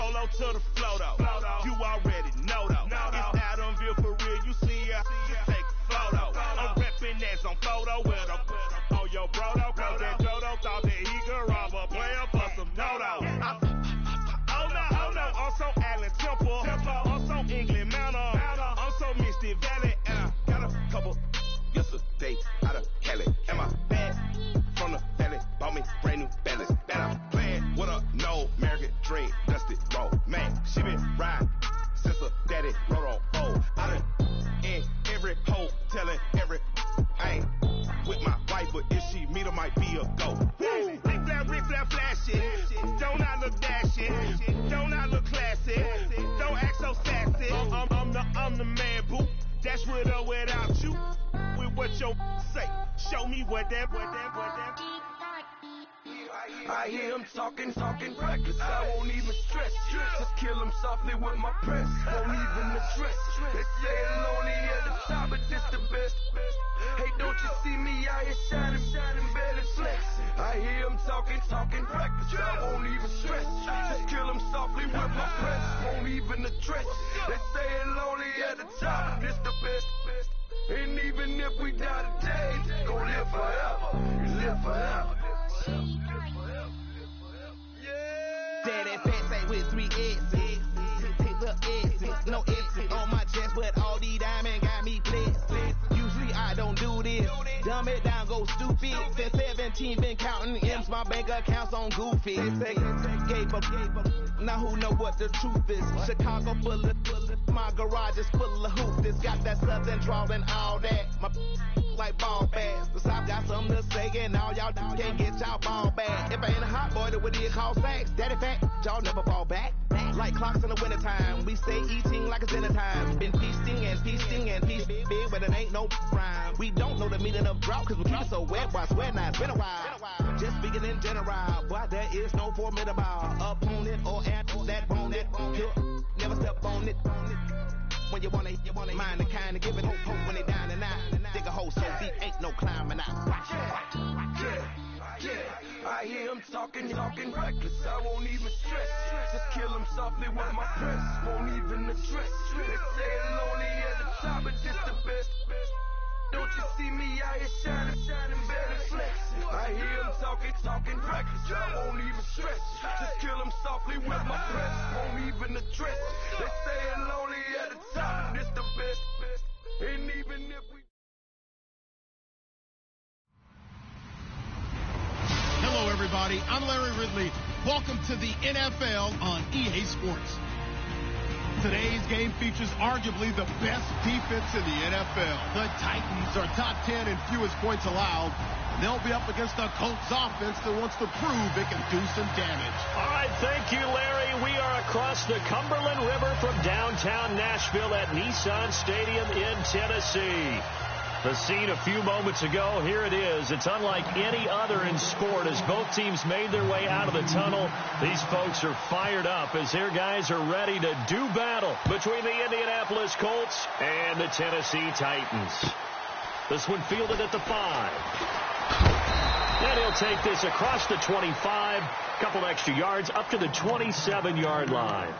polo to the flow, though. You already know, though. It's Adamville for real. You see ya, just take a photo. I'm reppin' that's on photo with a on your bro, though. Cause that Dodo thought that he could rob a player for some no-no. Oh no, also Allen Temple. Also England Mountain. Also Misty Valley. And I got a couple yesterday out of Cali. And my bag from the valley bought me brand new balance. And I'm playing with a no American dream, dusty roll. Man, she been riding since her daddy rode on old. I done in every hole, telling every I ain't with my wife, but if she meet her, might be a go. Rick flap flashing. Don't I look dashing? Don't I look classy? Don't act so sassy. I'm the man, boo. That's with or without you. With what your say. Show me what that. I hear him talking reckless. I won't even stress. Just kill him softly with my press. Won't even address. They say I'm lonely at the top, but this the best. Hey, don't you see me out here shining, belly flex? I hear him talking reckless. I won't even stress. Just kill him softly with my press. Won't even address. They say I'm lonely at the top, but this the best. And even if we die today, gon' live forever. Live forever. Daddy fat say with 3 X's. The X's, no X's on my chest, but all these diamonds got me blessed. Usually I don't do this. Dumb it down, go stupid. Since 17 been counting M's, my bank account's on goofy. They say gave up. Now who know what the truth is? Chicago full of my garage is full of hoops. It's got that southern drawl and all that. My like ball bags. The South got something to say, and all y'all can't get y'all ball back. If I ain't a hot boy, then what do you call sacks? Daddy fat, y'all never fall back. Like clocks in the wintertime, we stay eating like it's dinner time. Been feasting and feasting big, but it ain't no rhyme. We don't know the meaning of drought, cause we keep it so wet, boy, I swear now it's been a while. Just speaking in general, boy, there is no formidable opponent or that bone that he'll never step on it. When you wanna mind the kind of give it hope when they down and out. Dig a hole so deep, ain't no climbing out. Yeah, I hear him talking reckless. I won't even stress. Just kill him softly with my press. Won't even address. They say I'm lonely at the top, but this the best. Don't you see me out here shining, belly flex? I hear him talking reckless. I won't even stress. Just kill him softly with my press. Won't even address. They say I'm lonely at the top, but this the best. And even if we Hello, everybody. I'm Larry Ridley. Welcome to the NFL on EA Sports. Today's game features arguably the best defense in the NFL. The Titans are top 10 in fewest points allowed. They'll be up against a Colts offense that wants to prove it can do some damage. All right, thank you, Larry. We are across the Cumberland River from downtown Nashville at Nissan Stadium in Tennessee. The scene a few moments ago, here it is. It's unlike any other in sport as both teams made their way out of the tunnel. These folks are fired up as their guys are ready to do battle between the Indianapolis Colts and the Tennessee Titans. This one fielded at the 5. And he'll take this across the 25, couple extra yards up to the 27-yard line.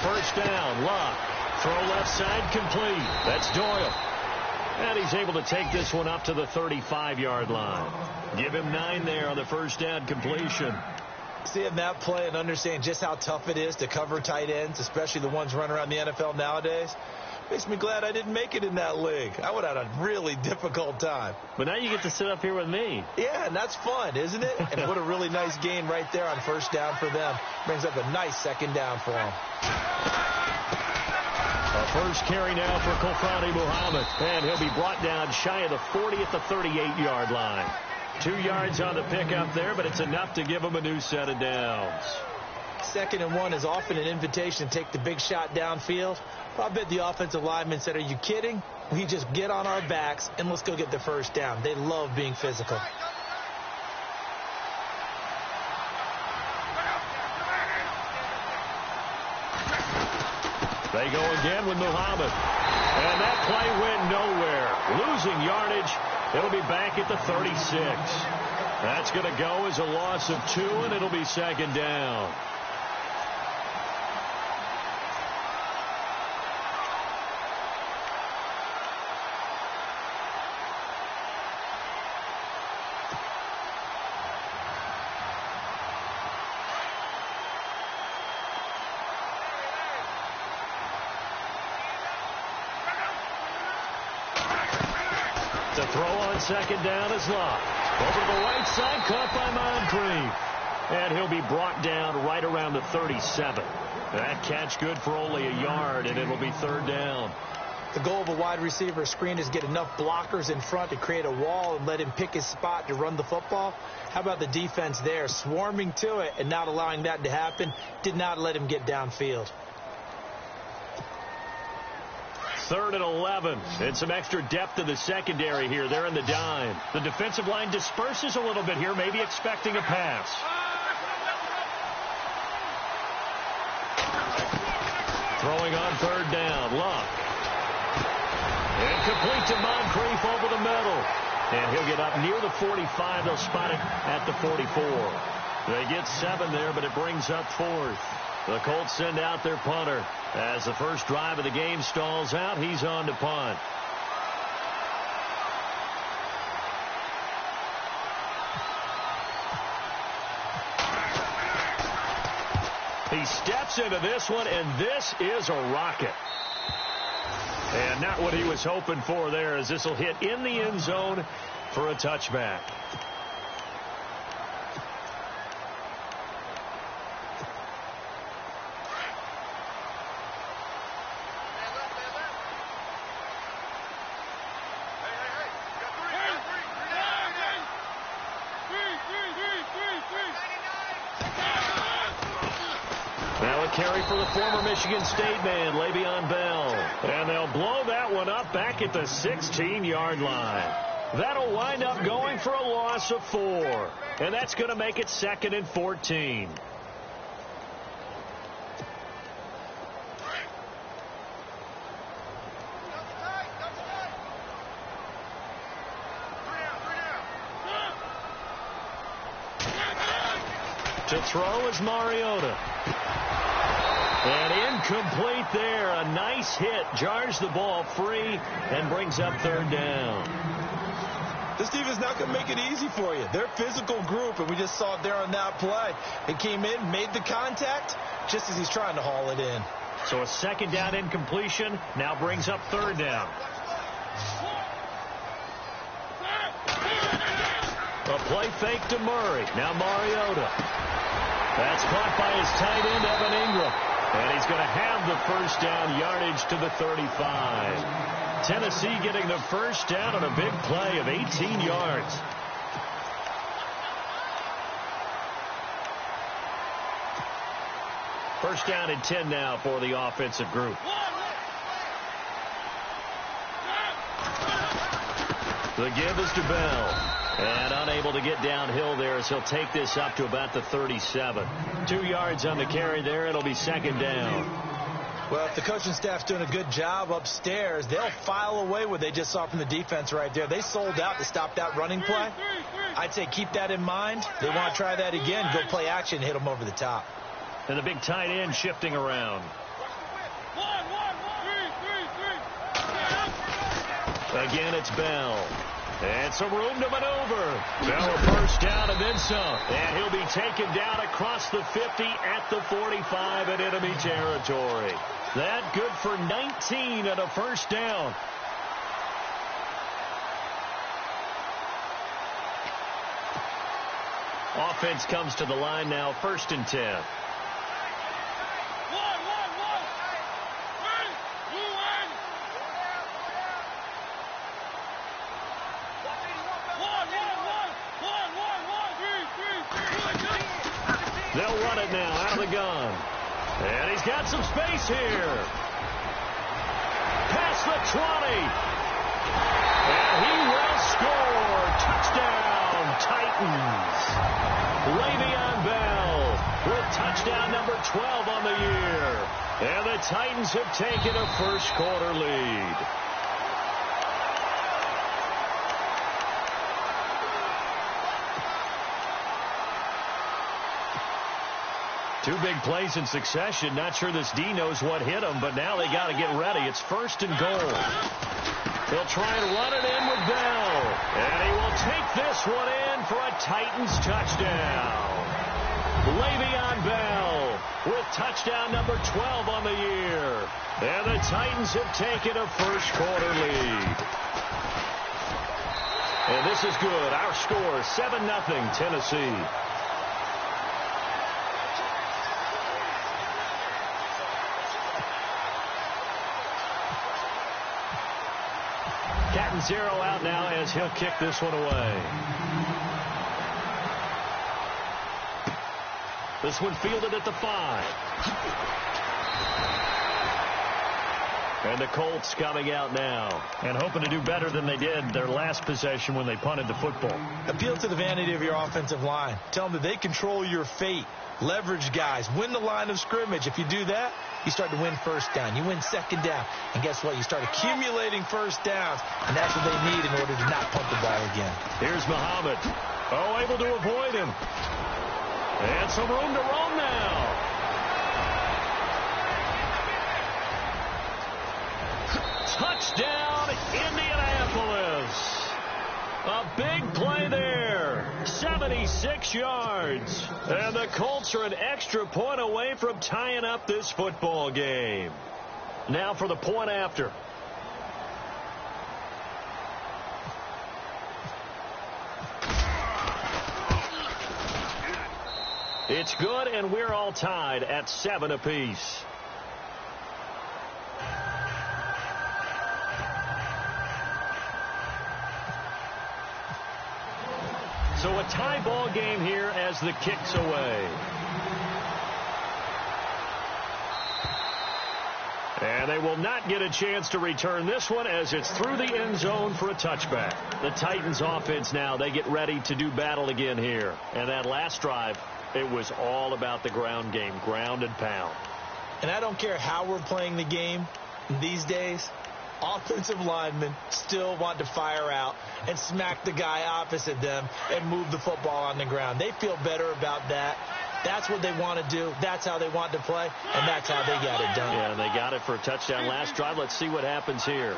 First down, Luck. Throw left side, complete. That's Doyle. And he's able to take this one up to the 35-yard line. Give him 9 there on the first down completion. Seeing that play and understand just how tough it is to cover tight ends, especially the ones running around the NFL nowadays, makes me glad I didn't make it in that league. I would have had a really difficult time. But now you get to sit up here with me. Yeah, and that's fun, isn't it? And what a really nice gain right there on first down for them. Brings up a nice second down for them. A first carry now for Kofrani Muhammad. And he'll be brought down shy of the 40 at the 38-yard line. 2 yards on the pickup there, but it's enough to give them a new set of downs. 2nd and 1 is often an invitation to take the big shot downfield. But I bet the offensive lineman said, are you kidding? We just get on our backs and let's go get the first down. They love being physical. They go again with Muhammad. And that play went nowhere. Losing yardage. It'll be back at the 36. That's going to go as a loss of 2, and it'll be 2nd down. The throw on 2nd down is locked. Over to the right side, caught by Moncrief. And he'll be brought down right around the 37. That catch good for only a yard, and it'll be 3rd down. The goal of a wide receiver screen is get enough blockers in front to create a wall and let him pick his spot to run the football. How about the defense there, swarming to it and not allowing that to happen? Did not let him get downfield. 3rd and 11. And some extra depth in the secondary here. They're in the dime. The defensive line disperses a little bit here, maybe expecting a pass. Throwing on 3rd down. Luck. And complete to Moncrief over the middle. And he'll get up near the 45. They'll spot it at the 44. They get 7 there, but it brings up 4th. The Colts send out their punter. As the first drive of the game stalls out, he's on to punt. He steps into this one, and this is a rocket. And not what he was hoping for there, as this will hit in the end zone for a touchback. Now a carry for the former Michigan State man, Le'Veon Bell. And they'll blow that one up back at the 16-yard line. That'll wind up going for a loss of 4. And that's going to make it 2nd and 14. To throw is Mariota. And incomplete there. A nice hit. Jars the ball free and brings up 3rd down. This defense is not going to make it easy for you. They're a physical group, and we just saw it there on that play. It came in, made the contact, just as he's trying to haul it in. So a 2nd down incompletion now brings up 3rd down. A play fake to Murray. Now Mariota. That's caught by his tight end, Evan Ingram. And he's going to have the first down, yardage to the 35. Tennessee getting the first down on a big play of 18 yards. First down and 10 now for the offensive group. The give is to Bell. And unable to get downhill there as he'll take this up to about the 37. 2 yards on the carry there. It'll be 2nd down. Well, if the coaching staff's doing a good job upstairs, they'll file away what they just saw from the defense right there. They sold out to stop that running play. I'd say keep that in mind. They want to try that again. Go play action, hit them over the top. And the big tight end shifting around. Again, it's Bell. And some room to maneuver. Bell a first down and then some. And he'll be taken down across the 50 at the 45 in enemy territory. That good for 19 and a first down. Offense comes to the line now, 1st and 10. They'll run it now out of the gun. And he's got some space here. Past the 20. And he will score. Touchdown, Titans. Le'Veon Bell with touchdown number 12 on the year. And the Titans have taken a first-quarter lead. Two big plays in succession. Not sure this D knows what hit him, but now they got to get ready. It's first and goal. They'll try and run it in with Bell. And he will take this one in for a Titans touchdown. Le'Veon Bell with touchdown number 12 on the year. And the Titans have taken a first-quarter lead. And this is good. Our score, 7-0 Tennessee. Captain Zero out now as he'll kick this one away. This one fielded at the 5. And the Colts coming out now and hoping to do better than they did their last possession when they punted the football. Appeal to the vanity of your offensive line. Tell them that they control your fate. Leverage guys. Win the line of scrimmage. If you do that, you start to win first down. You win second down. And guess what? You start accumulating first downs. And that's what they need in order to not punt the ball again. Here's Muhammad. Oh, able to avoid him. And some room to roam now. Touchdown, Indianapolis. A big play there. 76 yards. And the Colts are an extra point away from tying up this football game. Now for the point after. It's good, and we're all tied at 7 apiece. So a tie ball game here as the kick's away. And they will not get a chance to return this one as it's through the end zone for a touchback. The Titans offense now, they get ready to do battle again here. And that last drive, it was all about the ground game, ground and pound. And I don't care how we're playing the game these days. Offensive linemen still want to fire out and smack the guy opposite them and move the football on the ground. They feel better about that. That's what they want to do. That's how they want to play, and that's how they got it done. Yeah, and they got it for a touchdown last drive. Let's see what happens here.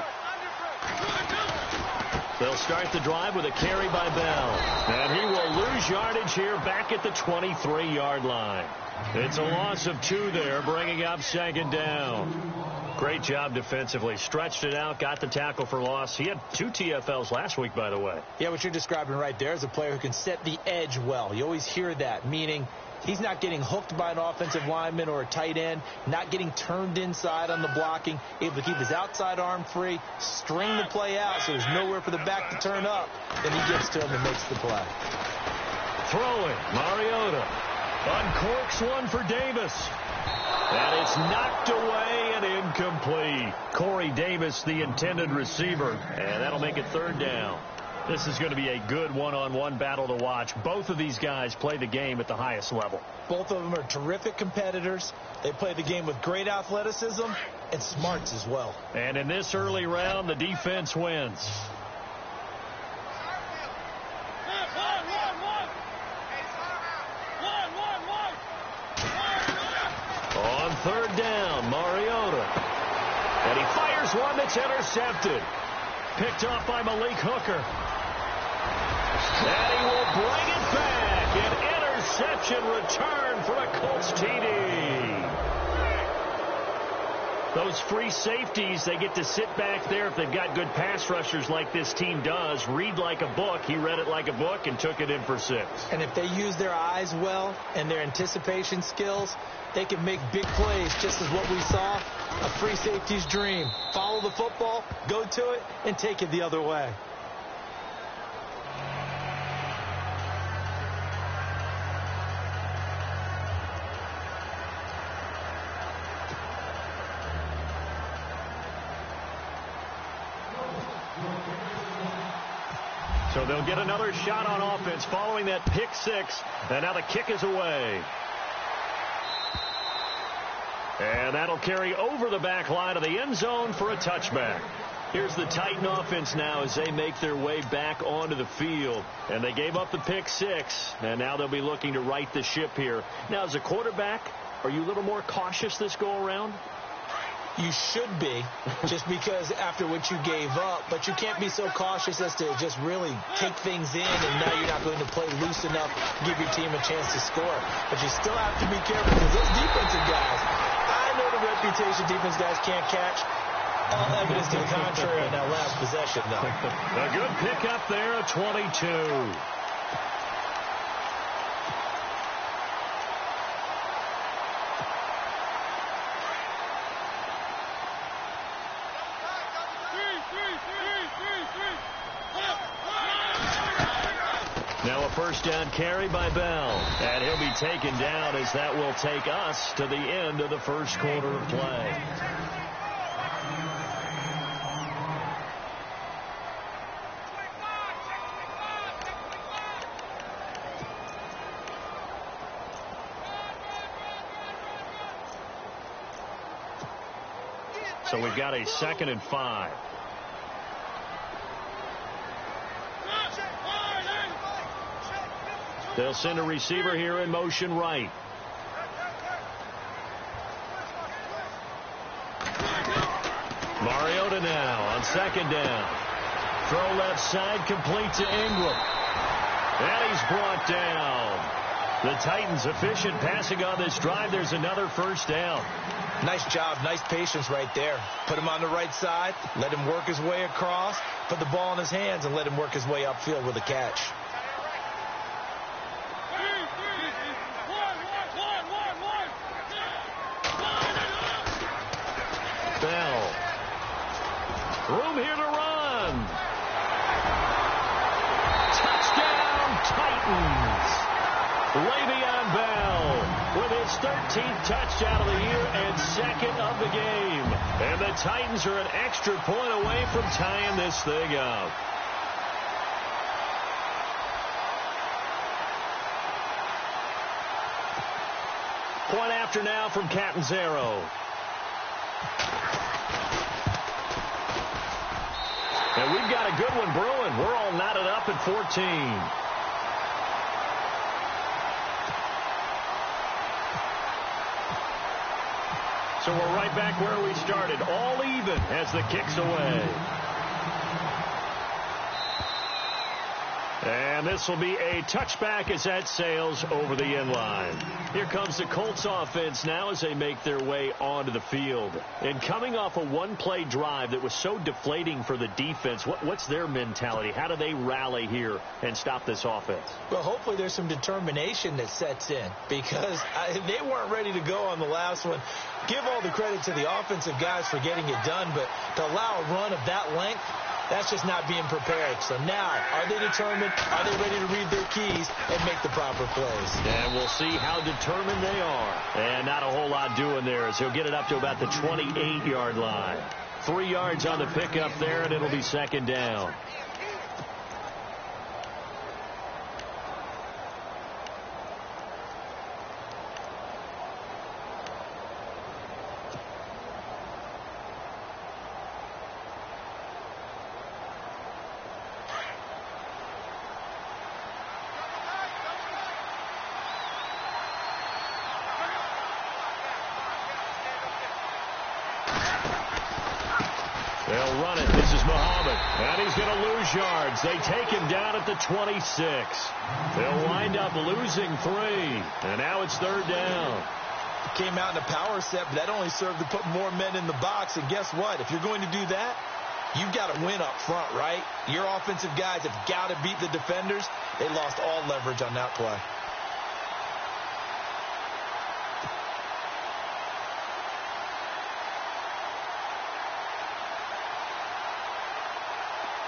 They'll start the drive with a carry by Bell. And he will lose yardage here back at the 23-yard line. It's a loss of 2 there, bringing up second down. Great job defensively. Stretched it out, got the tackle for loss. He had 2 TFLs last week, by the way. Yeah, what you're describing right there is a player who can set the edge well. You always hear that, meaning he's not getting hooked by an offensive lineman or a tight end, not getting turned inside on the blocking, able to keep his outside arm free, string the play out so there's nowhere for the back to turn up. Then he gets to him and makes the play. Throwing, Mariota uncorks one for Davis. And it's knocked away and incomplete. Corey Davis, the intended receiver. And that'll make it third down. This is going to be a good one-on-one battle to watch. Both of these guys play the game at the highest level. Both of them are terrific competitors. They play the game with great athleticism and smarts as well. And in this early round, the defense wins. On third down, Mariota. And he fires one that's intercepted. Picked off by Malik Hooker. And he will bring it back. An interception return for a Colts TD. Those free safeties, they get to sit back there if they've got good pass rushers like this team does. Read like a book. He read it like a book and took it in for 6. And if they use their eyes well and their anticipation skills, they can make big plays, just as what we saw, a free safety's dream. Follow the football, go to it, and take it the other way. So they'll get another shot on offense following that pick six. And now the kick is away. And that'll carry over the back line of the end zone for a touchback. Here's the Titan offense now as they make their way back onto the field. And they gave up the pick six, and now they'll be looking to right the ship here. Now, as a quarterback, are you a little more cautious this go-around? You should be, just because after what you gave up, but you can't be so cautious as to just really take things in, and now you're not going to play loose enough to give your team a chance to score. But you still have to be careful because those defensive guys, I know the reputation defense guys can't catch. All evidence to the contrary on that last possession, though. A good pickup there, a 22. Now a first down carry by Bell. And he'll be taken down as that will take us to the end of the first quarter of play. So we've got a 2nd and 5. They'll send a receiver here in motion right. Mariota now on 2nd down. Throw left side, complete to Ingram. And he's brought down. The Titans efficient passing on this drive. There's another first down. Nice job, nice patience right there. Put him on the right side, let him work his way across, put the ball in his hands, and let him work his way upfield with a catch. Bell. Room here to run. Touchdown, Titans. Le'Veon Bell with his 13th touchdown of the year and 2nd of the game. And the Titans are an extra point away from tying this thing up. Point after now from Catanzaro. And we've got a good one brewing. We're all knotted up at 14. So we're right back where we started, all even as the kick's away. And this will be a touchback as that sails over the end line. Here comes the Colts offense now as they make their way onto the field. And coming off a one-play drive that was so deflating for the defense, what's their mentality? How do they rally here and stop this offense? Well, hopefully there's some determination that sets in because they weren't ready to go on the last one. Give all the credit to the offensive guys for getting it done, but to allow a run of that length, that's just not being prepared. So now, are they determined? Are they ready to read their keys and make the proper plays? And we'll see how determined they are. And not a whole lot doing there as he'll get it up to about the 28-yard line. 3 yards on the pickup there, and it'll be 2nd down. They'll run it. This is Muhammad. And he's going to lose yards. They take him down at the 26. They'll wind up losing 3. And now it's 3rd down. Came out in a power set, but that only served to put more men in the box. And guess what? If you're going to do that, you've got to win up front, right? Your offensive guys have got to beat the defenders. They lost all leverage on that play.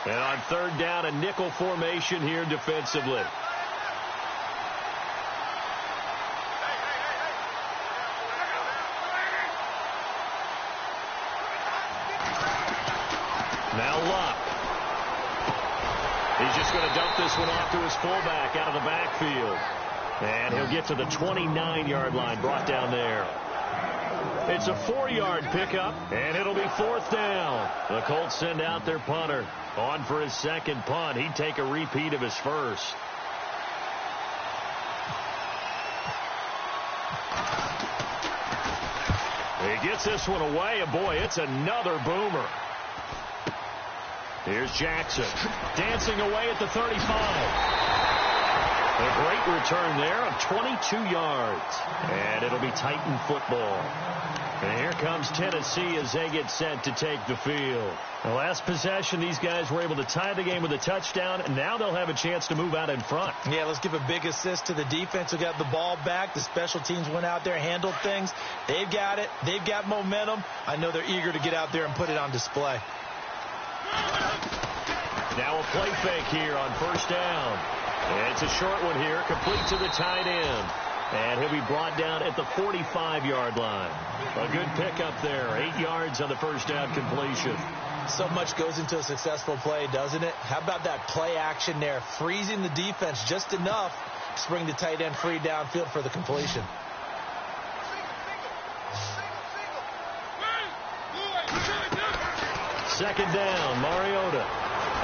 And on 3rd down, a nickel formation here defensively. Now Luck. He's just going to dump this one off to his fullback out of the backfield. And he'll get to the 29-yard line, brought down there. It's a 4-yard pickup, and it'll be 4th down. The Colts send out their punter. On for his second punt. He'd take a repeat of his first. He gets this one away, and boy, it's another boomer. Here's Jackson, dancing away at the 35. A great return there of 22 yards. And it'll be Titan football. And here comes Tennessee as they get set to take the field. The last possession, these guys were able to tie the game with a touchdown, and now they'll have a chance to move out in front. Yeah, let's give a big assist to the defense who got the ball back. The special teams went out there, handled things. They've got it. They've got momentum. I know they're eager to get out there and put it on display. Now a play fake here on 1st down. And it's a short one here, complete to the tight end. And he'll be brought down at the 45-yard line. A good pickup there, 8 yards on the 1st down completion. So much goes into a successful play, doesn't it? How about that play action there, freezing the defense just enough to bring the tight end free downfield for the completion. Second down, Mariota.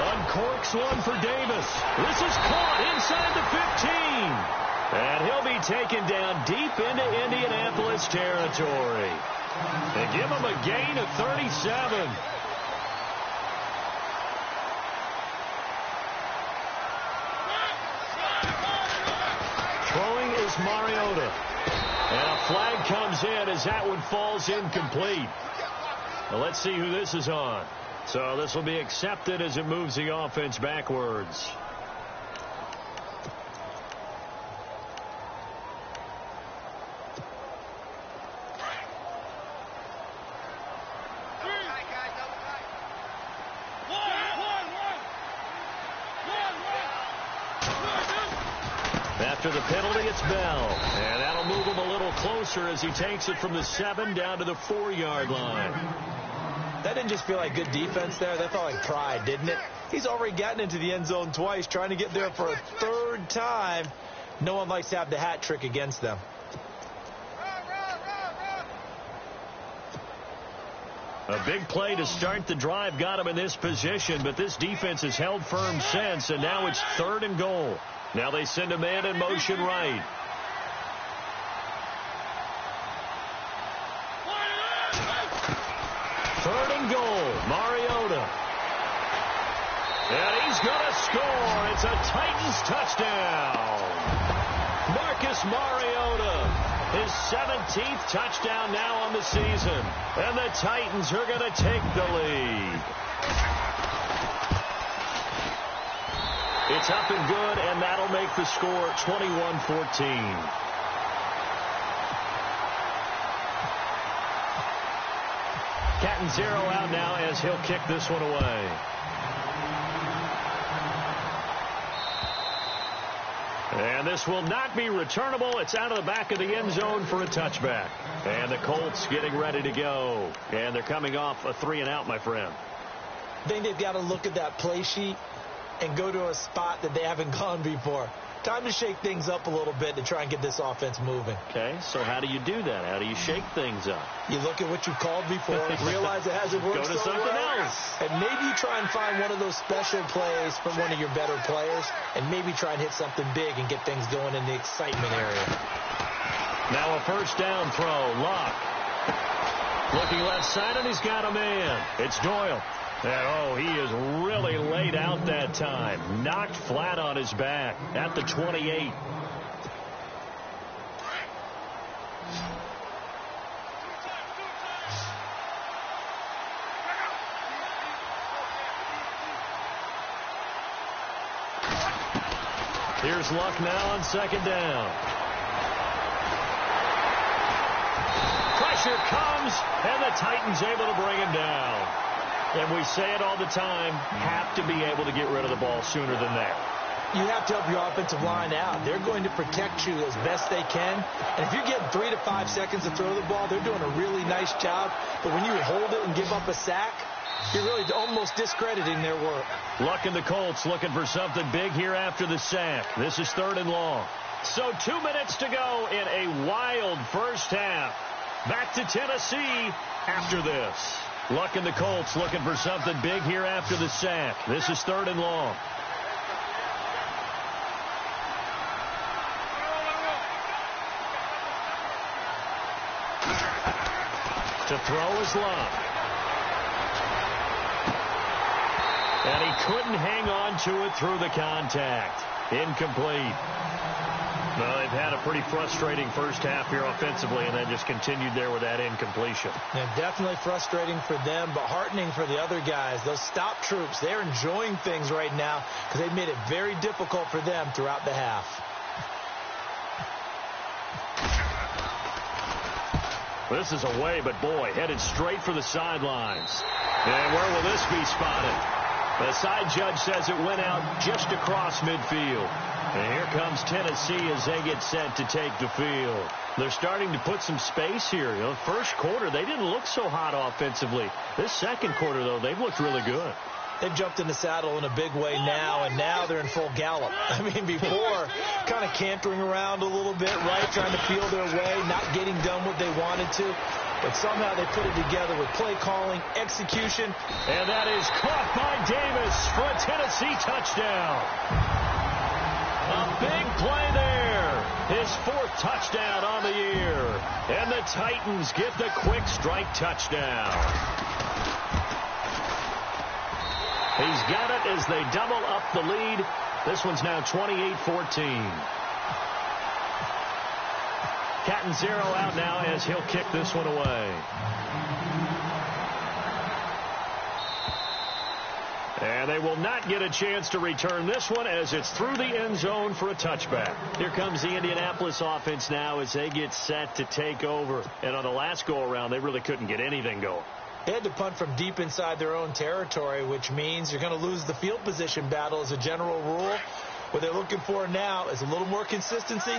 Uncorks one for Davis. This is caught inside the 15. And he'll be taken down deep into Indianapolis territory. They give him a gain of 37. Throwing is Mariota. And a flag comes in as that one falls incomplete. Well, let's see who this is on. So this will be accepted as it moves the offense backwards. After the penalty, it's Bell. And that'll move him a little closer as he takes it from the 7 down to the 4-yard line. That didn't just feel like good defense there. That felt like pride, didn't it? He's already gotten into the end zone twice, trying to get there for a 3rd time. No one likes to have the hat trick against them. A big play to start the drive got him in this position, but this defense has held firm since, and now it's 3rd and goal. Now they send a man in motion right. Third and goal, Mariota. And he's going to score. It's a Titans touchdown. Marcus Mariota, his 17th touchdown now on the season. And the Titans are going to take the lead. It's up and good, and that'll make the score 21-14. Catanzaro out now as he'll kick this one away. And this will not be returnable. It's out of the back of the end zone for a touchback. And the Colts getting ready to go. And they're coming off a 3-and-out, my friend. I think they've got to look at that play sheet and go to a spot that they haven't gone before. Time to shake things up a little bit to try and get this offense moving. Okay, so how do you do that? How do you shake things up? You look at what you called before, realize it hasn't worked Go to something else. and maybe you try and find one of those special plays from one of your better players, and maybe try and hit something big and get things going in the excitement area. Now a first down throw. Locke looking left side, and he's got a man. It's Doyle. And, he is really laid out that time. Knocked flat on his back at the 28. Here's Luck now on second down. Pressure comes, and the Titans able to bring him down. And we say it all the time, have to be able to get rid of the ball sooner than that. You have to help your offensive line out. They're going to protect you as best they can. And if you're getting 3 to 5 seconds to throw the ball, they're doing a really nice job. But when you hold it and give up a sack, You're really almost discrediting their work. Luck and the Colts looking for something big here after the sack. This is 3rd and long. So 2 minutes to go in a wild first half. Back to Tennessee after this. Luck and the Colts looking for something big here after the sack. This is 3rd and long. To throw is Luck. And he couldn't hang on to it through the contact. Incomplete. Well, they've had a pretty frustrating first half here offensively, and then just continued there with that incompletion. And definitely frustrating for them, but heartening for the other guys. Those stop troops, they're enjoying things right now because they've made it very difficult for them throughout the half. This is away, but boy, headed straight for the sidelines. And where will this be spotted? The side judge says it went out just across midfield. And here comes Tennessee as they get set to take the field. They're starting to put some space here. You know, first quarter, they didn't look so hot offensively. This second quarter, though, they've looked really good. They've jumped in the saddle in a big way now, and now they're in full gallop. I mean, before, kind of cantering around a little bit, right, trying to feel their way, not getting done what they wanted to. But somehow they put it together with play calling, execution. And that is caught by Davis for a Tennessee touchdown. A big play there. His 4th touchdown on the year. And the Titans get the quick strike touchdown. He's got it as they double up the lead. This one's now 28-14. Catanzaro out now as he'll kick this one away. And they will not get a chance to return this one as it's through the end zone for a touchback. Here comes the Indianapolis offense now as they get set to take over. And on the last go-around, they really couldn't get anything going. They had to punt from deep inside their own territory, which means you're going to lose the field position battle as a general rule. What they're looking for now is a little more consistency,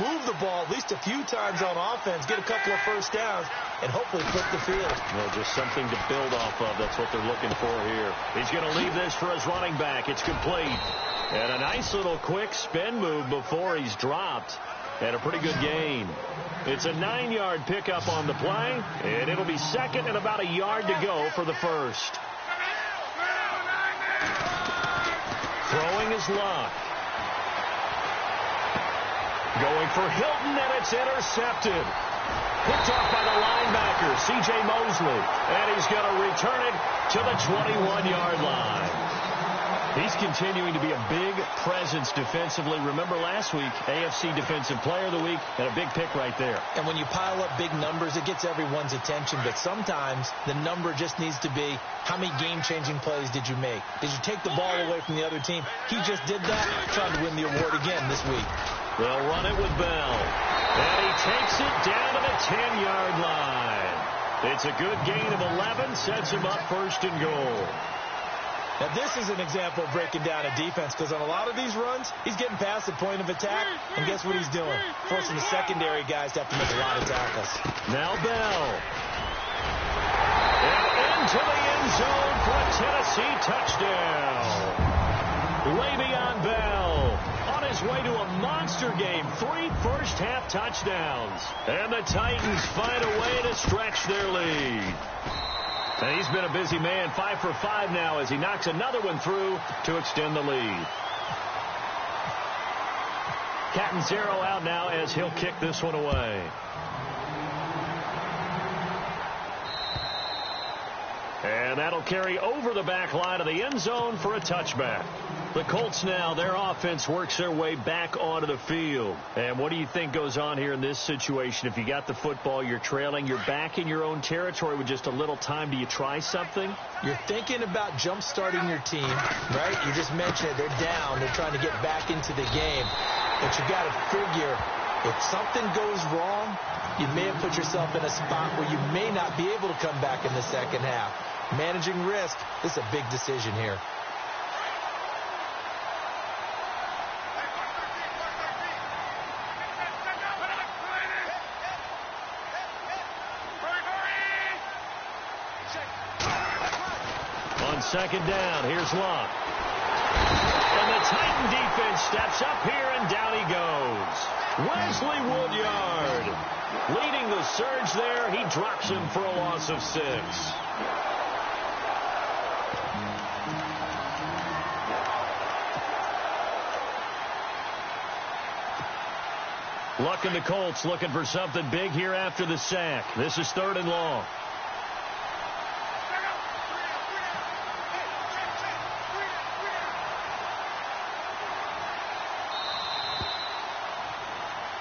move the ball at least a few times on offense, get a couple of first downs, and hopefully flip the field. Well, just something to build off of. That's what they're looking for here. He's going to leave this for his running back. It's complete. And a nice little quick spin move before he's dropped. And a pretty good gain. It's a 9-yard pickup on the play, and it'll be 2nd and about a yard to go for the first. Throwing is Luck. Going for Hilton, and it's intercepted. Picked off by the linebacker, C.J. Mosley. And he's going to return it to the 21-yard line. He's continuing to be a big presence defensively. Remember last week, AFC Defensive Player of the Week, and a big pick right there. And when you pile up big numbers, it gets everyone's attention. But sometimes the number just needs to be, how many game-changing plays did you make? Did you take the ball away from the other team? He just did that, trying to win the award again this week. They'll run it with Bell. And he takes it down to the 10-yard line. It's a good gain of 11, sets him up 1st and goal. Now, this is an example of breaking down a defense, because on a lot of these runs, he's getting past the point of attack, and guess what he's doing? Forcing the secondary guys to have to make a lot of tackles. Now Bell. And into the end zone for a Tennessee touchdown. Le'Veon Bell on his way to a monster game. 3 first-half touchdowns. And the Titans find a way to stretch their lead. And he's been a busy man, 5 for 5 now as he knocks another one through to extend the lead. Catanzaro out now as he'll kick this one away. And that'll carry over the back line of the end zone for a touchback. The Colts now, their offense works their way back onto the field. And what do you think goes on here in this situation? If you got the football, you're trailing, you're back in your own territory with just a little time. Do you try something? You're thinking about jump-starting your team, right? You just mentioned it. They're down. They're trying to get back into the game. But you got to figure, if something goes wrong, you may have put yourself in a spot where you may not be able to come back in the second half. Managing risk, this is a big decision here. second down. Here's Luck. And the Titan defense steps up here, and down he goes. Wesley Woodyard leading the surge there. He drops him for a loss of 6. Luck and the Colts looking for something big here after the sack. This is 3rd and long.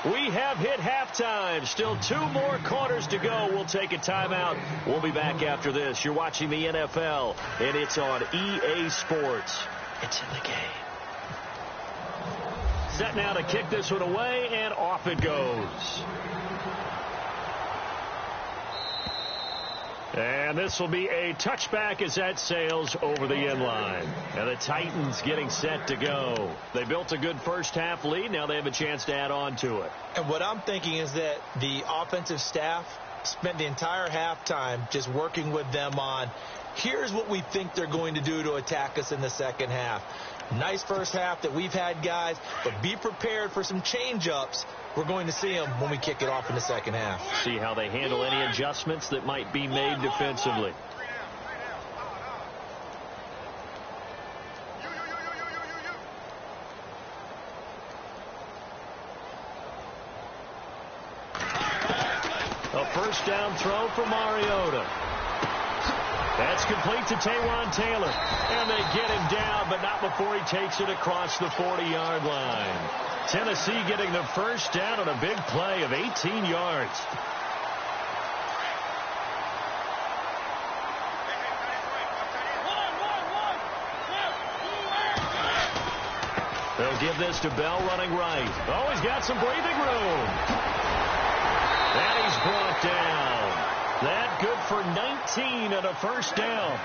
We have hit halftime. Still 2 more quarters to go. We'll take a timeout. We'll be back after this. You're watching the NFL, and it's on EA Sports. It's in the game. Set now to kick this one away, and off it goes. And this will be a touchback as that sails over the end line. And the Titans getting set to go. They built a good first half lead. Now they have a chance to add on to it. And what I'm thinking is that the offensive staff spent the entire halftime just working with them on, here's what we think they're going to do to attack us in the second half. Nice first half that we've had, guys, but be prepared for some change-ups. We're going to see them when we kick it off in the second half. See how they handle any adjustments that might be made defensively. A first down throw for Mariota. That's complete to Taywan Taylor. And they get him down, but not before he takes it across the 40-yard line. Tennessee getting the first down on a big play of 18 yards. They'll give this to Bell running right. Oh, he's got some breathing room. And he's brought down. That good for 19 and a first down.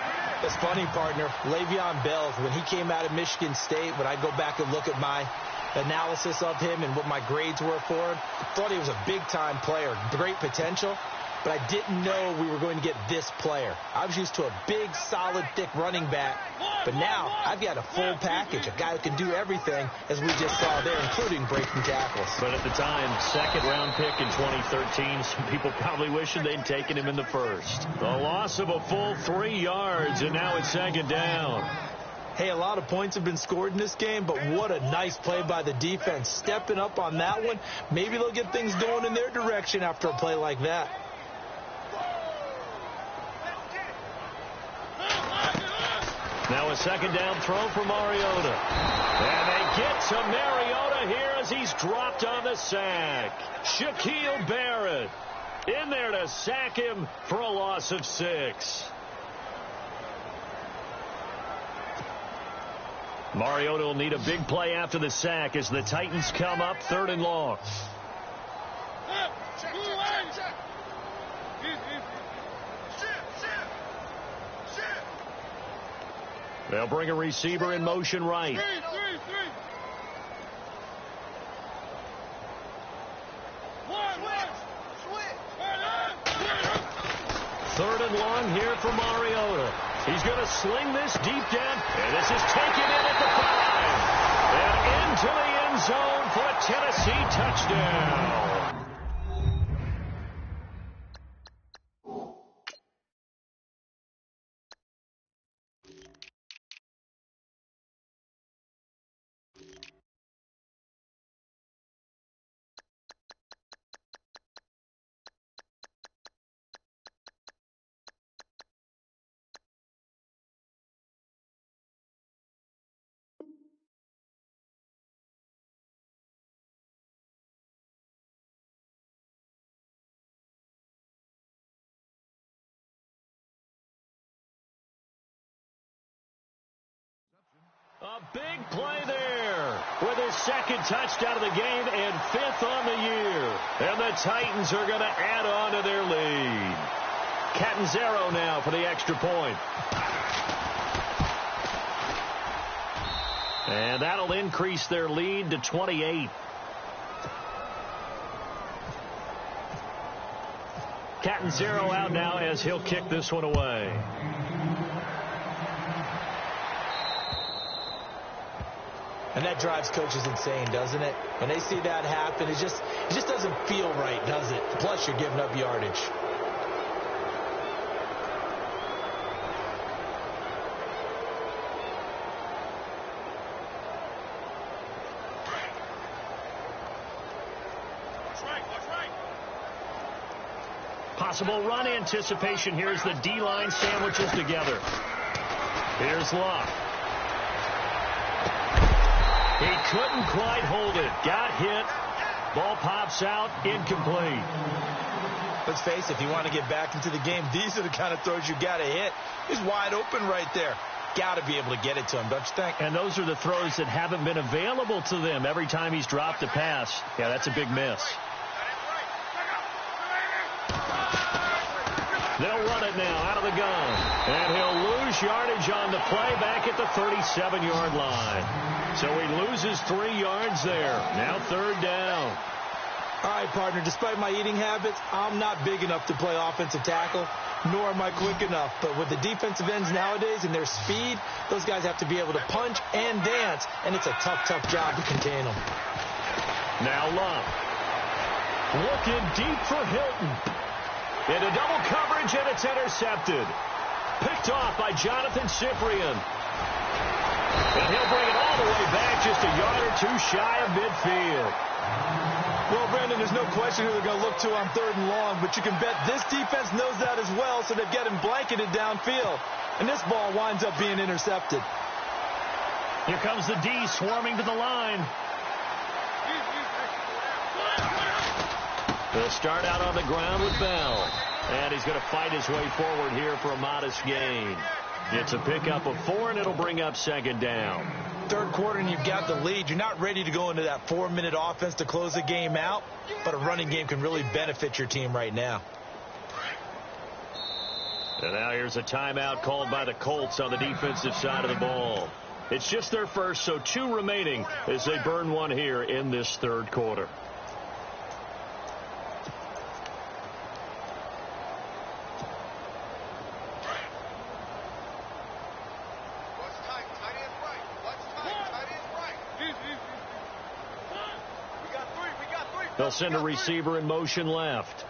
It's funny, partner. Le'Veon Bell, when he came out of Michigan State, when I go back and look at my analysis of him and what my grades were for him, thought he was a big-time player, great potential, but I didn't know we were going to get this player. I was used to a big, solid, thick running back, but now I've got a full package, a guy who can do everything, as we just saw there, including breaking tackles. But at the time, second-round pick in 2013, some people probably wishing they'd taken him in the first. The loss of a full 3 yards, and now it's second down. Hey, a lot of points have been scored in this game, but what a nice play by the defense. Stepping up on that one, maybe they'll get things going in their direction after a play like that. Now a second down throw for Mariota. And they get to Mariota here as he's dropped on the sack. Shaquille Barrett in there to sack him for a loss of 6. Mariota will need a big play after the sack as the Titans come up 3rd and long. They'll bring a receiver in motion right. Third and long here for Mariota. He's going to sling this deep down, and this is taken in at the 5. And into the end zone for a Tennessee touchdown. A big play there with his second touchdown of the game and 5th on the year. And the Titans are going to add on to their lead. Catanzaro now for the extra point. And that'll increase their lead to 28. Catanzaro out now as he'll kick this one away. And that drives coaches insane, doesn't it? When they see that happen, it just doesn't feel right, does it? Plus, you're giving up yardage. Possible run anticipation. Here's the D-line sandwiches together. Here's Luck. He couldn't quite hold it. Got hit. Ball pops out. Incomplete. Let's face it, if you want to get back into the game, these are the kind of throws you got to hit. He's wide open right there. Got to be able to get it to him, don't you think? And those are the throws that haven't been available to them every time he's dropped a pass. Yeah, that's a big miss. They'll run it now out of the gun. And he'll lose yardage on the play back at the 37-yard line. So he loses 3 yards there. Now 3rd down. All right, partner, despite my eating habits, I'm not big enough to play offensive tackle, nor am I quick enough. But with the defensive ends nowadays and their speed, those guys have to be able to punch and dance, and it's a tough, tough job to contain them. Now Love. Looking deep for Hilton. Into double coverage, and it's intercepted. Picked off by Jonathan Cyprien. And he'll bring it all the way back, just a yard or 2 shy of midfield. Well, Brandon, there's no question who they're going to look to on 3rd and long, but you can bet this defense knows that as well, so they've got him blanketed downfield. And this ball winds up being intercepted. Here comes the D swarming to the line. They'll start out on the ground with Bell. And he's going to fight his way forward here for a modest gain. It's a pickup of 4, and it'll bring up 2nd down. 3rd quarter, and you've got the lead. You're not ready to go into that 4-minute offense to close the game out, but a running game can really benefit your team right now. And now here's a timeout called by the Colts on the defensive side of the ball. It's just their first, so 2 remaining as they burn 1 here in this 3rd quarter. They'll send a receiver in motion left.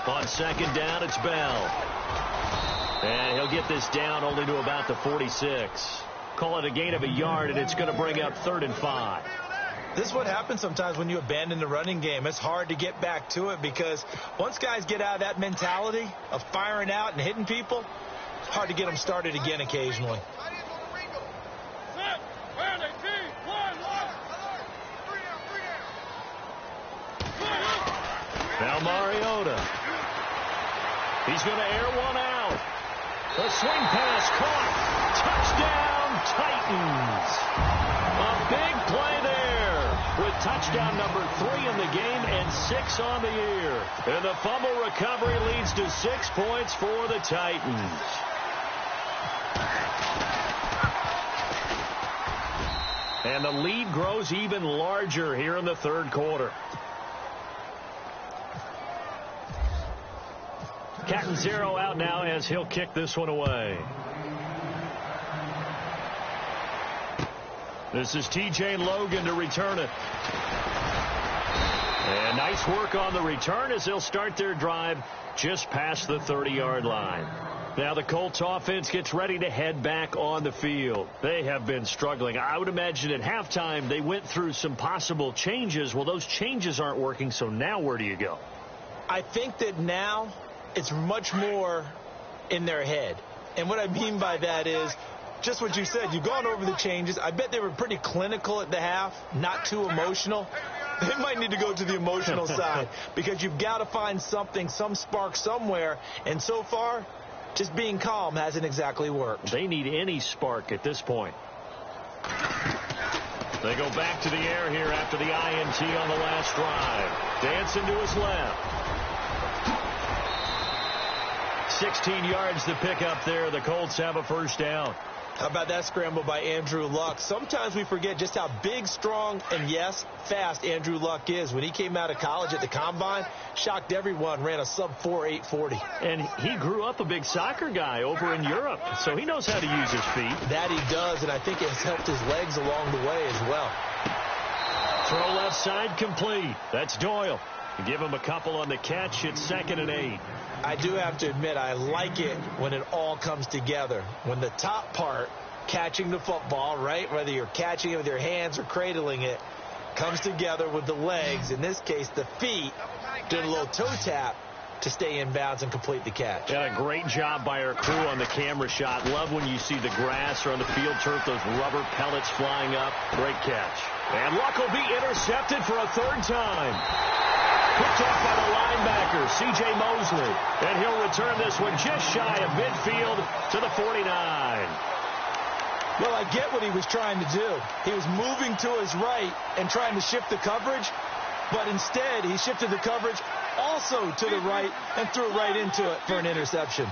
On 2nd down, it's Bell. And he'll get this down only to about the 46. Call it a gain of a yard, and it's going to bring up 3rd and 5. This is what happens sometimes when you abandon the running game. It's hard to get back to it because once guys get out of that mentality of firing out and hitting people, it's hard to get them started again occasionally. Now Mariota. He's going to air one out. The swing pass caught. Touchdown, Titans. A big play there with touchdown number 3 in the game and 6 on the year. And the fumble recovery leads to 6 points for the Titans. And the lead grows even larger here in the 3rd quarter. Catanzaro out now as he'll kick this one away. This is T.J. Logan to return it. And nice work on the return as they'll start their drive just past the 30-yard line. Now the Colts offense gets ready to head back on the field. They have been struggling. I would imagine at halftime they went through some possible changes. Well, those changes aren't working, so now where do you go? I think that now it's much more in their head. And what I mean by that is just what you said. You've gone over the changes. I bet they were pretty clinical at the half, not too emotional. They might need to go to the emotional side because you've got to find something, some spark somewhere. And so far, just being calm hasn't exactly worked. They need any spark at this point. They go back to the air here after the INT on the last drive. Dancing to his left. 16 yards to pick up there. The Colts have a 1st down. How about that scramble by Andrew Luck? Sometimes we forget just how big, strong, and, yes, fast Andrew Luck is. When he came out of college at the Combine, shocked everyone, ran a sub-4 840. And he grew up a big soccer guy over in Europe, so he knows how to use his feet. That he does, and I think it has helped his legs along the way as well. Throw left side complete. That's Doyle. Give him a couple on the catch. It's 2nd and 8. I do have to admit, I like it when it all comes together. When the top part, catching the football, right, whether you're catching it with your hands or cradling it, comes together with the legs, in this case the feet, doing a little toe tap to stay in bounds and complete the catch. And a great job by our crew on the camera shot. Love when you see the grass or on the field turf, those rubber pellets flying up. Great catch. And Luck will be intercepted for a 3rd time. Picked off by the linebacker, C.J. Mosley. And he'll return this one just shy of midfield to the 49. Well, I get what he was trying to do. He was moving to his right and trying to shift the coverage, but instead he shifted the coverage also to the right and threw right into it for an interception.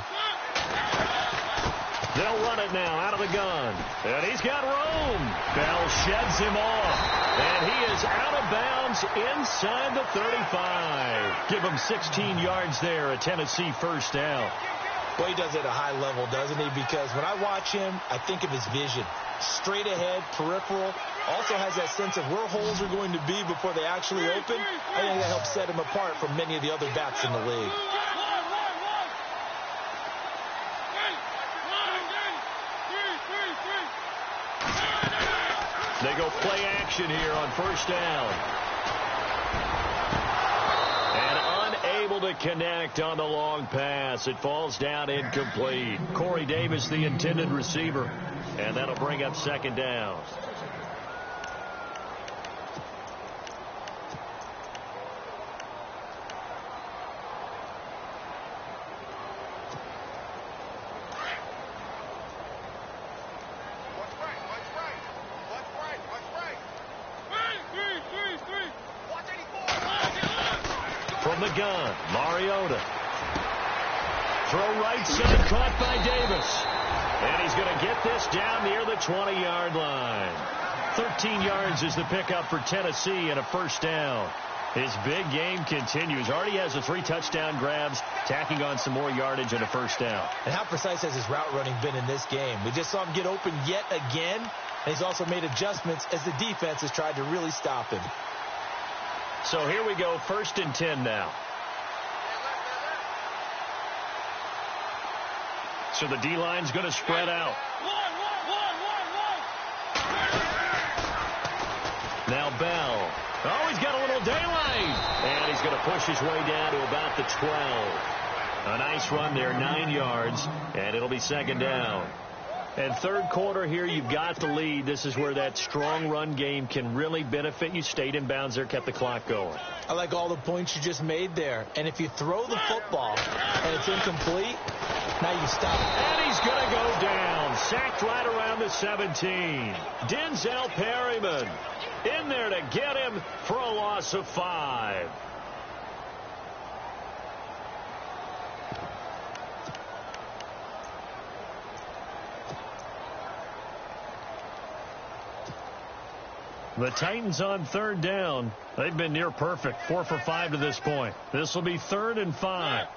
They'll run it now out of the gun. And he's got room. Bell sheds him off. And he is out of bounds inside the 35. Give him 16 yards there, a Tennessee 1st down. Well, he does it at a high level, doesn't he? Because when I watch him, I think of his vision. Straight ahead, peripheral. Also has that sense of where holes are going to be before they actually open. I think that helps set him apart from many of the other backs in the league. They go play action here on 1st down. And unable to connect on the long pass. It falls down incomplete. Corey Davis, the intended receiver. And that'll bring up 2nd down. From the gun, Mariota. Throw right side, caught by Davis. And he's going to get this down near the 20-yard line. 13 yards is the pickup for Tennessee and a 1st down. His big game continues. Already has the 3 touchdown grabs, tacking on some more yardage and a 1st down. And how precise has his route running been in this game? We just saw him get open yet again, and he's also made adjustments as the defense has tried to really stop him. So here we go, 1st and 10 now. So the D-line's going to spread out. Now Bell. Oh, he's got a little daylight. And he's going to push his way down to about the 12. A nice run there, 9 yards, and it'll be 2nd down. And 3rd quarter here, you've got the lead. This is where that strong run game can really benefit you. Stayed in bounds there, kept the clock going. I like all the points you just made there. And if you throw the football and it's incomplete, now you stop. And he's going to go down. Sacked right around the 17. Denzel Perryman in there to get him for a loss of 5. The Titans on 3rd down. They've been near perfect. 4 for 5 to this point. This will be 3rd and 5.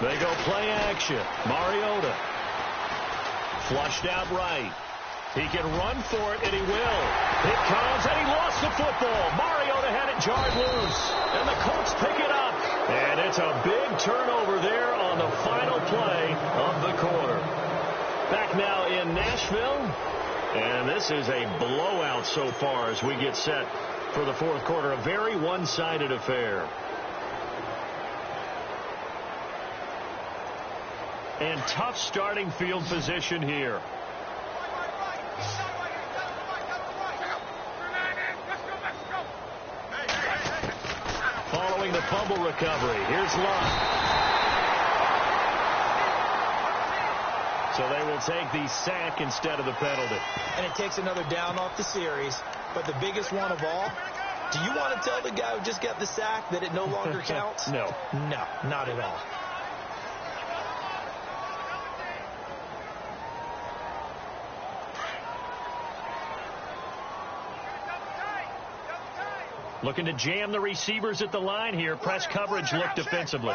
They go play action. Mariota. Flushed out right. He can run for it, and he will. It comes, and he lost the football. Mariota had it jarred loose, and the Colts pick it up. And it's a big turnover there on the final play of the quarter. Back now in Nashville. And this is a blowout so far as we get set for the 4th quarter. A very one-sided affair. And tough starting field position here. Following the fumble recovery, here's Luck. So they will take the sack instead of the penalty. And it takes another down off the series. But the biggest one of all, do you want to tell the guy who just got the sack that it no longer counts? No. No, not at all. Looking to jam the receivers at the line here. Press coverage look defensively.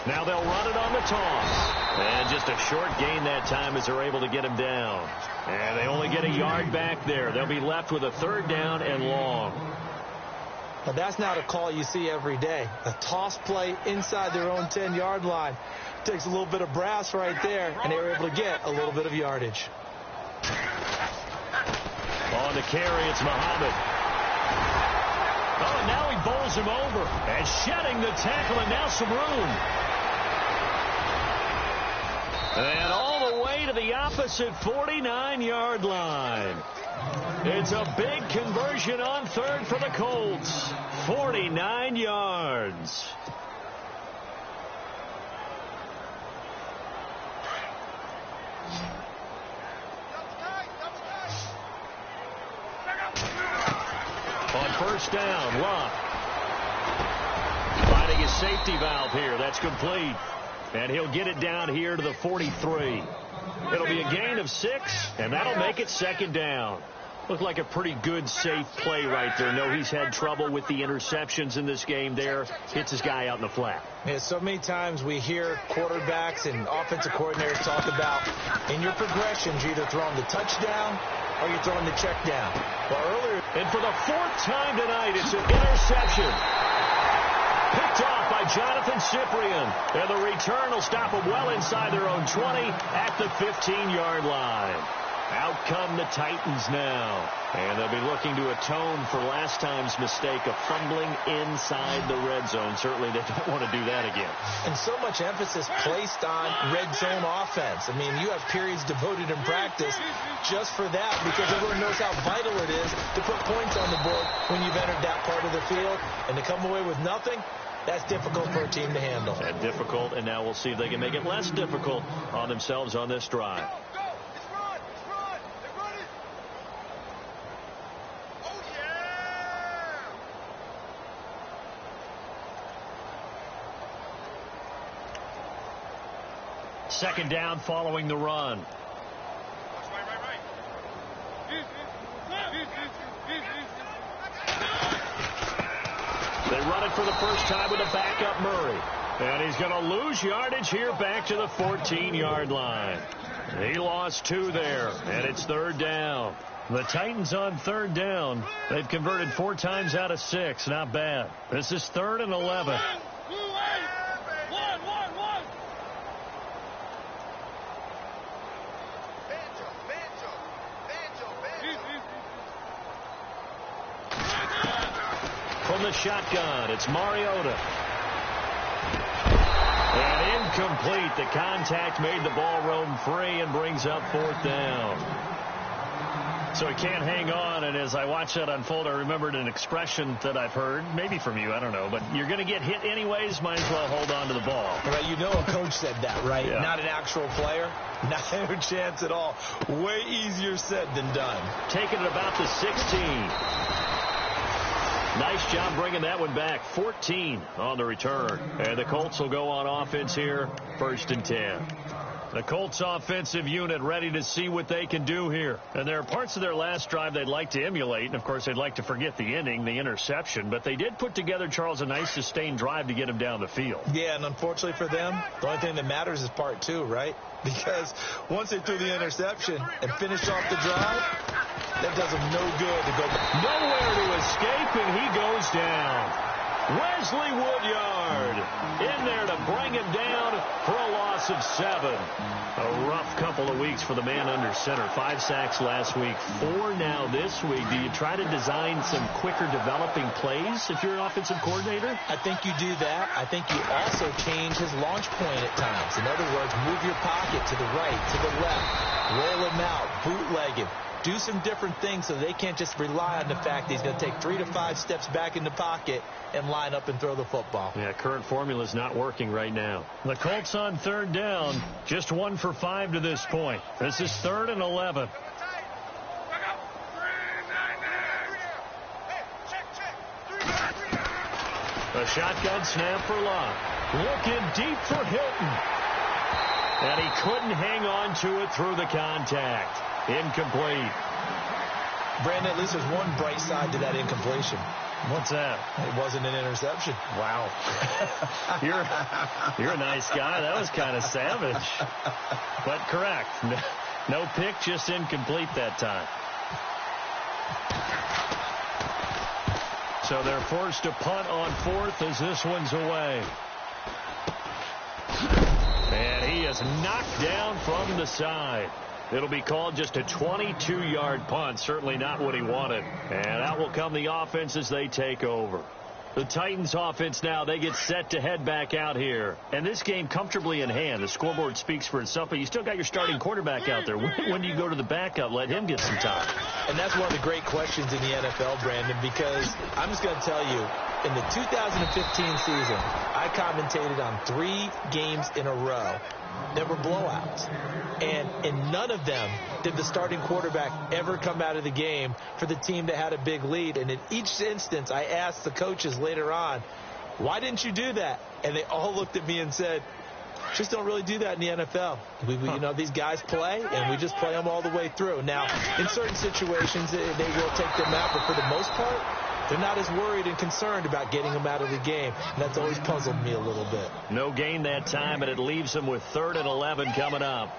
Now they'll run it on the toss. And just a short gain that time as they're able to get him down. And they only get a yard back there. They'll be left with a 3rd down and long. Now that's not a call you see every day. A toss play inside their own 10-yard line. Takes a little bit of brass right there, and they were able to get a little bit of yardage. On the carry, it's Muhammad. Oh, now he bowls him over. And shedding the tackle, and now some room. And all the way to the opposite 49-yard line. It's a big conversion on 3rd for the Colts. 49 yards. On 1st down, Love. Finding his safety valve here. That's complete. And he'll get it down here to the 43. It'll be a gain of 6, and that'll make it 2nd down. Looked like a pretty good, safe play right there. No, he's had trouble with the interceptions in this game there. Hits his guy out in the flat. Yeah, so many times we hear quarterbacks and offensive coordinators talk about in your progressions, you're either throwing the touchdown or you're throwing the check down. Well, earlier. And for the 4th time tonight, it's an interception. Picked off by Jonathan Cyprien. And the return will stop them well inside their own 20 at the 15-yard line. Out come the Titans now. And they'll be looking to atone for last time's mistake of fumbling inside the red zone. Certainly they don't want to do that again. And so much emphasis placed on red zone offense. I mean, you have periods devoted in practice just for that because everyone knows how vital it is to put points on the board when you've entered that part of the field. And to come away with nothing, that's difficult for a team to handle. And difficult, and now we'll see if they can make it less difficult on themselves on this drive. Second down following the run. They run it for the first time with a backup Murray. And he's going to lose yardage here back to the 14-yard line. He lost 2 there, and it's 3rd down. The Titans on 3rd down. They've converted 4 times out of 6. Not bad. This is 3rd and 11. From the shotgun, it's Mariota. And incomplete. The contact made the ball roam free and brings up 4th down. So he can't hang on, and as I watched that unfold, I remembered an expression that I've heard, maybe from you, I don't know, but you're going to get hit anyways, might as well hold on to the ball. Right, you know a coach said that, right? Yeah. Not an actual player. Not a chance at all. Way easier said than done. Taking it about the 16. Nice job bringing that one back. 14 on the return. And the Colts will go on offense here. 1st and 10. The Colts offensive unit ready to see what they can do here. And there are parts of their last drive they'd like to emulate. And, of course, they'd like to forget the ending, the interception. But they did put together, Charles, a nice sustained drive to get him down the field. Yeah, and unfortunately for them, the only thing that matters is part 2, right? Because once they threw the interception and finished off the drive, that does them no good to go back. Nowhere to escape, and he goes down. Wesley Woodyard in there to bring him down for a loss of 7. A rough couple of weeks for the man under center. 5 sacks last week, 4 now this week. Do you try to design some quicker developing plays if you're an offensive coordinator? I think you do that. I think you also change his launch point at times. In other words, move your pocket to the right, to the left, roll him out, bootleg him. Do some different things so they can't just rely on the fact that he's going to take 3 to 5 steps back in the pocket and line up and throw the football. Yeah, current formula is not working right now. The Colts on 3rd down, just 1 for 5 to this point. This is 3rd and 11. A shotgun snap for Locke. Looking deep for Hilton. And he couldn't hang on to it through the contact. Incomplete. Brandon, at least there's one bright side to that incompletion. What's that? It wasn't an interception. Wow. You're a nice guy. That was kind of savage. But correct. No pick, just incomplete that time. So they're forced to punt on fourth as this one's away. And he is knocked down from the side. It'll be called just a 22-yard punt. Certainly not what he wanted. And out will come the offense as they take over. The Titans offense now, they get set to head back out here. And this game comfortably in hand. The scoreboard speaks for itself, but you still got your starting quarterback out there. When do you go to the backup? Let him get some time. And that's one of the great questions in the NFL, Brandon, because I'm just going to tell you, in the 2015 season, I commentated on 3 games in a row that were blowouts. And in none of them did the starting quarterback ever come out of the game for the team that had a big lead. And in each instance, I asked the coaches later on, why didn't you do that? And they all looked at me and said, just don't really do that in the NFL. You know, these guys play, and we just play them all the way through. Now, in certain situations, they will take them out, but for the most part, they're not as worried and concerned about getting them out of the game. And that's always puzzled me a little bit. No gain that time, and it leaves them with 3rd and 11 coming up.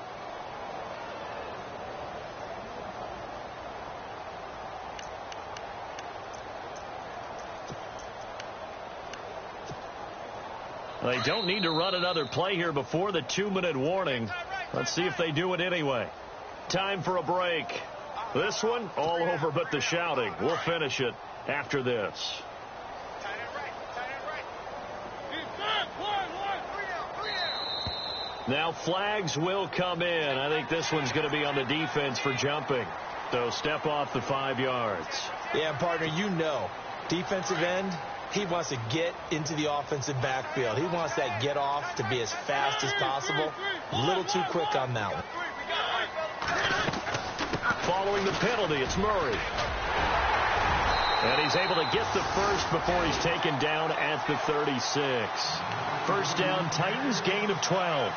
They don't need to run another play here before the 2-minute warning. Let's see if they do it anyway. Time for a break. This one, all over but the shouting. We'll finish it after this. Now flags will come in. I think this one's going to be on the defense for jumping. So step off the 5 yards. Yeah, partner, you know, defensive end, he wants to get into the offensive backfield. He wants that get off to be as fast as possible. A little too quick on that one. Following the penalty, it's Murray. And he's able to get the first before he's taken down at the 36. First down, Titans, gain of 12.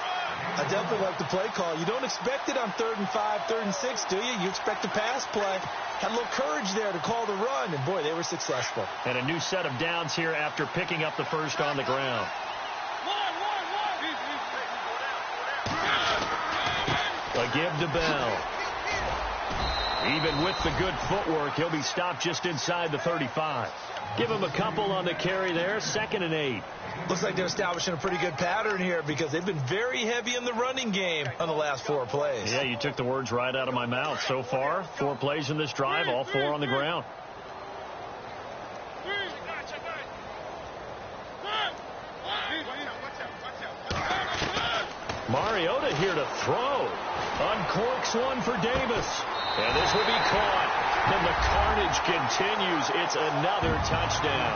I definitely like the play call. You don't expect it on 3rd and 5, 3rd and 6, do you? You expect a pass play. Had a little courage there to call the run, and boy, they were successful. And a new set of downs here after picking up the first on the ground. A give to Bell. Even with the good footwork, he'll be stopped just inside the 35. Give him a couple on the carry there. 2nd and 8. Looks like they're establishing a pretty good pattern here because they've been very heavy in the running game on the last 4 plays. Yeah, you took the words right out of my mouth. So far, 4 plays in this drive, all 4 on the ground. Mariota here to throw. Uncorks one for Davis. And this will be caught. And the carnage continues. It's another touchdown.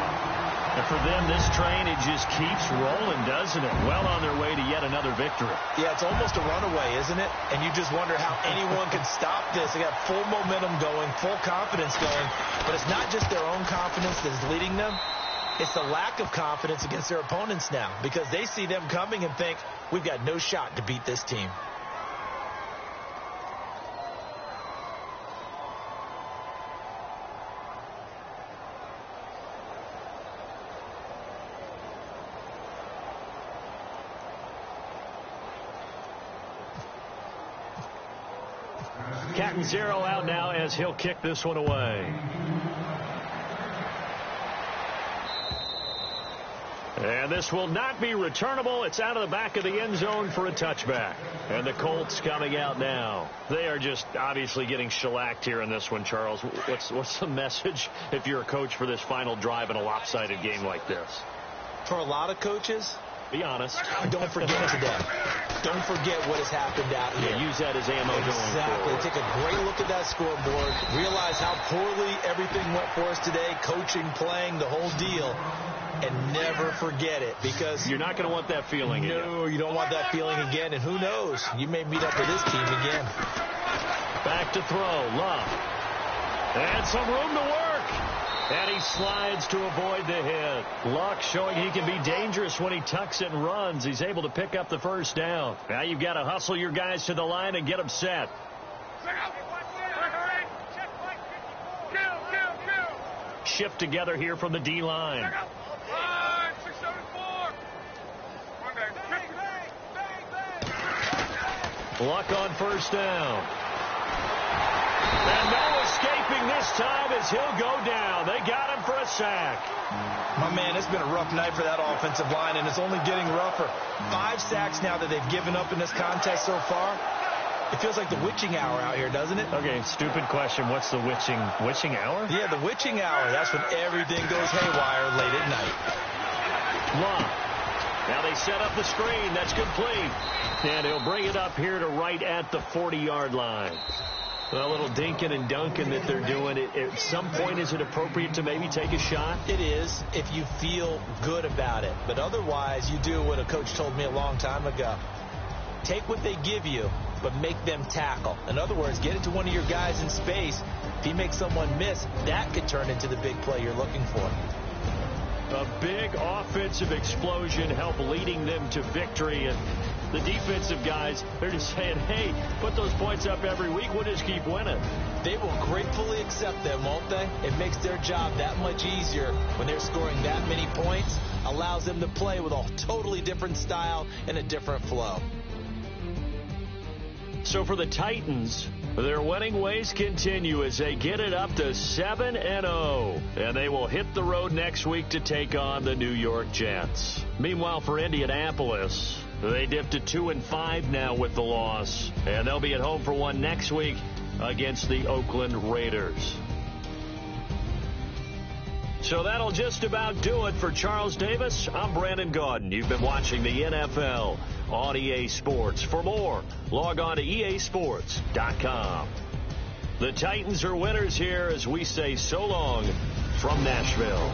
And for them, this train, it just keeps rolling, doesn't it? Well on their way to yet another victory. Yeah, it's almost a runaway, isn't it? And you just wonder how anyone can stop this. They got full momentum going, full confidence going. But it's not just their own confidence that's leading them. It's the lack of confidence against their opponents now because they see them coming and think, we've got no shot to beat this team. Cat and zero out now as he'll kick this one away. And this will not be returnable. It's out of the back of the end zone for a touchback. And the Colts coming out now. They are just obviously getting shellacked here in this one, Charles. What's the message if you're a coach for this final drive in a lopsided game like this? For a lot of coaches, be honest. Don't forget today. Don't forget what has happened out here. Yeah, use that as ammo going forward. Take a great look at that scoreboard. Realize how poorly everything went for us today. Coaching, playing, the whole deal. And never forget it because you're not going to want that feeling again. No, you don't want that feeling again. And who knows? You may meet up with this team again. Back to throw. Love. And some room to work. And he slides to avoid the hit. Luck showing he can be dangerous when he tucks it and runs. He's able to pick up the first down. Now you've got to hustle your guys to the line and get them set. shift together here from the D-line. Luck on first down. And no escaping this time as he'll go down. They got him for a sack. My man, it's been a rough night for that offensive line, and it's only getting rougher. 5 sacks now that they've given up in this contest so far. It feels like the witching hour out here, doesn't it? Okay, stupid question. What's the witching hour? Yeah, the witching hour. That's when everything goes haywire late at night. Long. Now they set up the screen. That's complete. And he'll bring it up here to right at the 40-yard line. A little dinking and dunking that they're doing. At some point, is it appropriate to maybe take a shot? It is, if you feel good about it. But otherwise, you do what a coach told me a long time ago. Take what they give you, but make them tackle. In other words, get it to one of your guys in space. If he makes someone miss, that could turn into the big play you're looking for. A big offensive explosion helped leading them to victory. And the defensive guys, they're just saying, hey, put those points up every week. We'll just keep winning. They will gratefully accept them, won't they? It makes their job that much easier when they're scoring that many points. Allows them to play with a totally different style and a different flow. So for the Titans, their winning ways continue as they get it up to 7-0. And they will hit the road next week to take on the New York Jets. Meanwhile, for Indianapolis, they dipped to 2-5 now with the loss. And they'll be at home for one next week against the Oakland Raiders. So that'll just about do it for Charles Davis. I'm Brandon Gaudin. You've been watching the NFL on EA Sports. For more, log on to easports.com. The Titans are winners here as we say so long from Nashville.